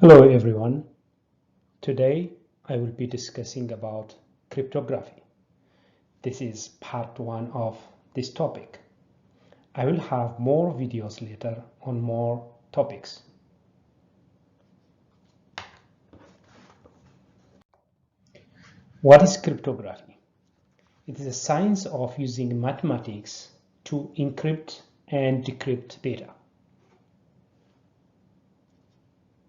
Hello everyone. Today I will be discussing about cryptography. This is part 1 of this topic. I will have more videos later on more topics. What is cryptography? It is a science of using mathematics to encrypt and decrypt data.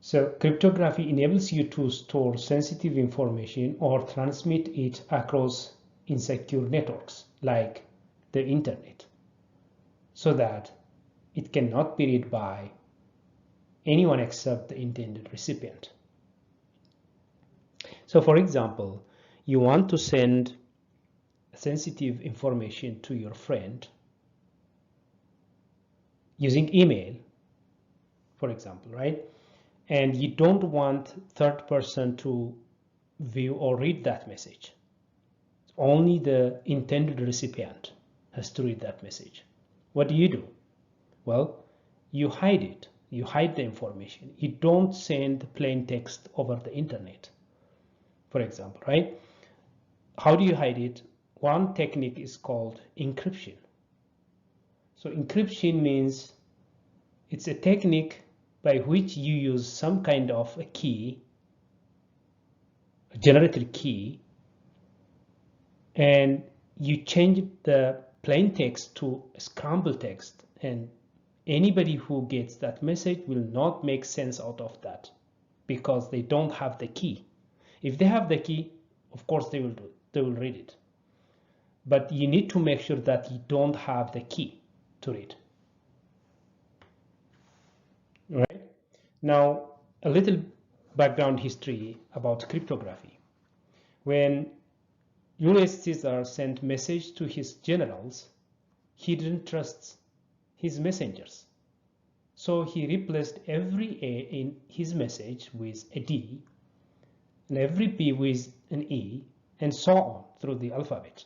So cryptography enables you to store sensitive information or transmit it across insecure networks like the internet, so that it cannot be read by anyone except the intended recipient. So for example, you want to send sensitive information to your friend using email, for example, right? And you don't want third person to view or read that message. Only the intended recipient has to read that message. What do? Well, you hide it. You hide the information. You don't send plain text over the internet, for example, right? How do you hide it? One technique is called encryption. So encryption means it's a technique by which you use some kind of a key, a generated key, and you change the plain text to scrambled text, and anybody who gets that message will not make sense out of that because they don't have the key. If they have the key, of course they will read it. But you need to make sure that you don't have the key to read. Right? Now, a little background history about cryptography. When Julius Caesar sent message to his generals, he didn't trust his messengers. So he replaced every A in his message with a D and every P with an E, and so on through the alphabet.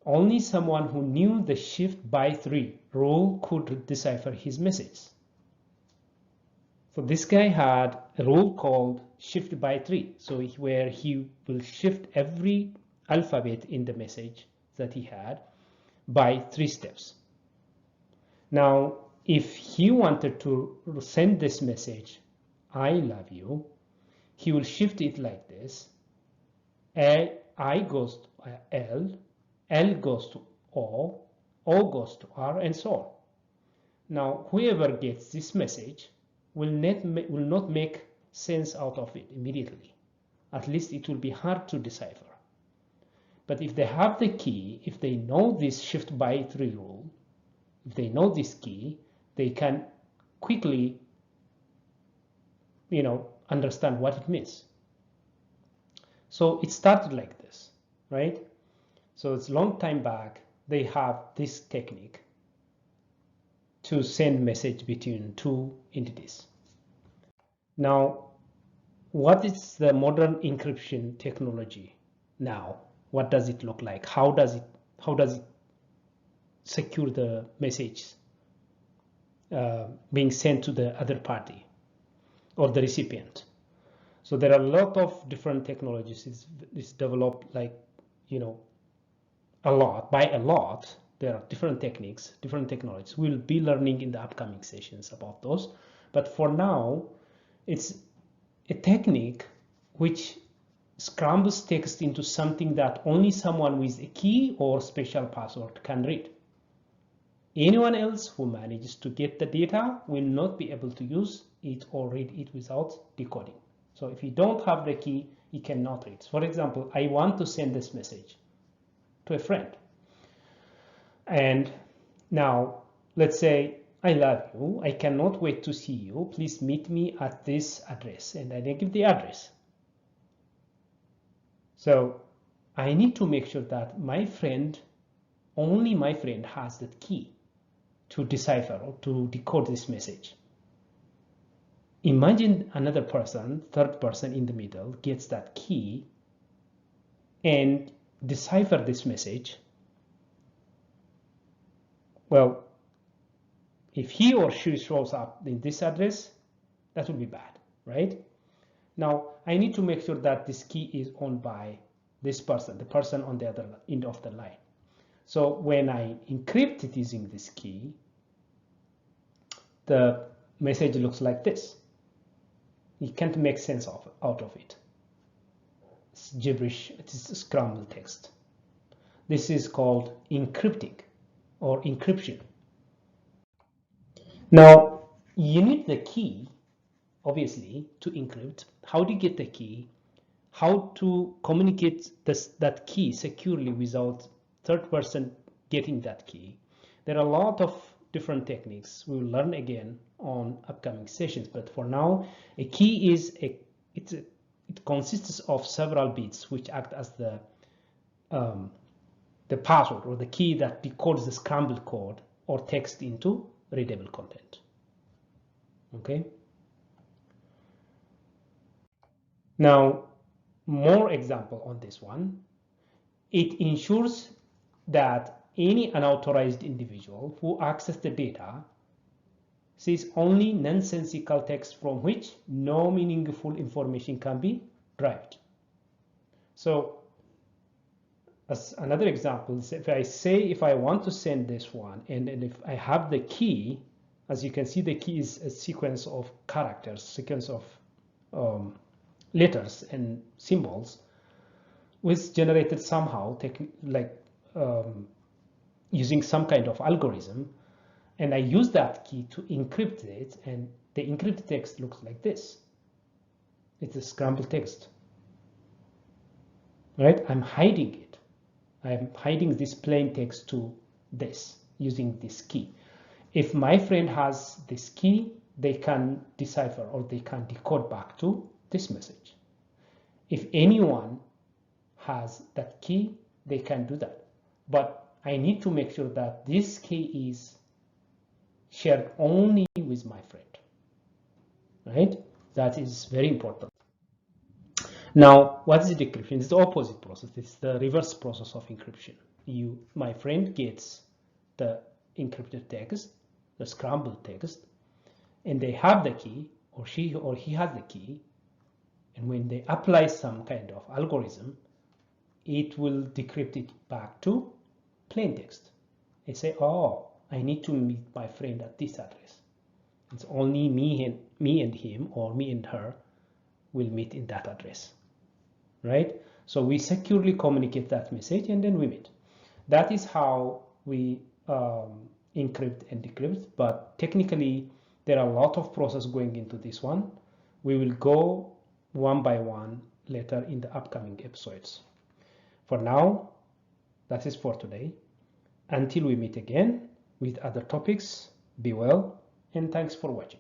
Only someone who knew the shift by 3 rule could decipher his message. So this guy had a rule called shift by 3, so where he will shift every alphabet in the message that he had by 3 steps. Now, if he wanted to send this message, I love you, he will shift it like this. I goes to L goes to O goes to R, and so on. Now, whoever gets this message will not make sense out of it immediately. At least it will be hard to decipher. But if they have the key, if they know this shift by 3 rule, if they know this key, they can quickly, understand what it means. So it started like this, right? So it's a long time back, they have this technique to send message between two entities. Now, what is the modern encryption technology now? What does it look like? How does it secure the message being sent to the other party or the recipient? So there are a lot of different technologies. It's developed like, a lot. There are different techniques, different technologies. We'll be learning in the upcoming sessions about those. But for now, it's a technique which scrambles text into something that only someone with a key or special password can read. Anyone else who manages to get the data will not be able to use it or read it without decoding. So if you don't have the key, you cannot read. For example, I want to send this message to a friend. And now, let's say, I love you. I cannot wait to see you. Please meet me at this address. And I give the address. So I need to make sure that only my friend has that key to decipher or to decode this message. Imagine another person, third person in the middle, gets that key and decipher this message. Well, if he or she shows up in this address, that would be bad. right? Now, I need to make sure that this key is owned by this person, the person on the other end of the line. So when I encrypt it using this key, the message looks like this. You can't make sense out of it. It's gibberish, it is scrambled text. This is called encrypting or encryption. Now, you need the key, obviously, to encrypt. How do you get the key? How to communicate that key securely without third person getting that key? There are a lot of different techniques we will learn again on upcoming sessions, but for now, a key is it consists of several bits which act as the password or the key that decodes the scrambled code or text into readable content. Okay. Now, more example on this one. It ensures that any unauthorized individual who accesses the data sees only nonsensical text from which no meaningful information can be derived. So, as another example, if I want to send this one, and if I have the key, as you can see, the key is a sequence of characters, sequence of letters and symbols, which generated somehow, using some kind of algorithm, and I use that key to encrypt it, and the encrypted text looks like this. It's a scrambled text, right? I'm hiding it. I'm hiding this plain text to this using this key. If my friend has this key, they can decipher or they can decode back to this message. If anyone has that key, they can do that. But I need to make sure that this key is shared only with my friend, right? That is very important. Now, what is decryption? It's the opposite process. It's the reverse process of encryption. My friend gets the encrypted text, the scrambled text, and they have the key, or she or he has the key, and when they apply some kind of algorithm, it will decrypt it back to plain text. They say, oh, I need to meet my friend at this address. It's only me and him, or me and her will meet in that address, right? So we securely communicate that message and then we meet. That is how we encrypt and decrypt, but technically there are a lot of process going into this one. We will go one by one later in the upcoming episodes. For now, that is for today. Until we meet again with other topics, be well and thanks for watching.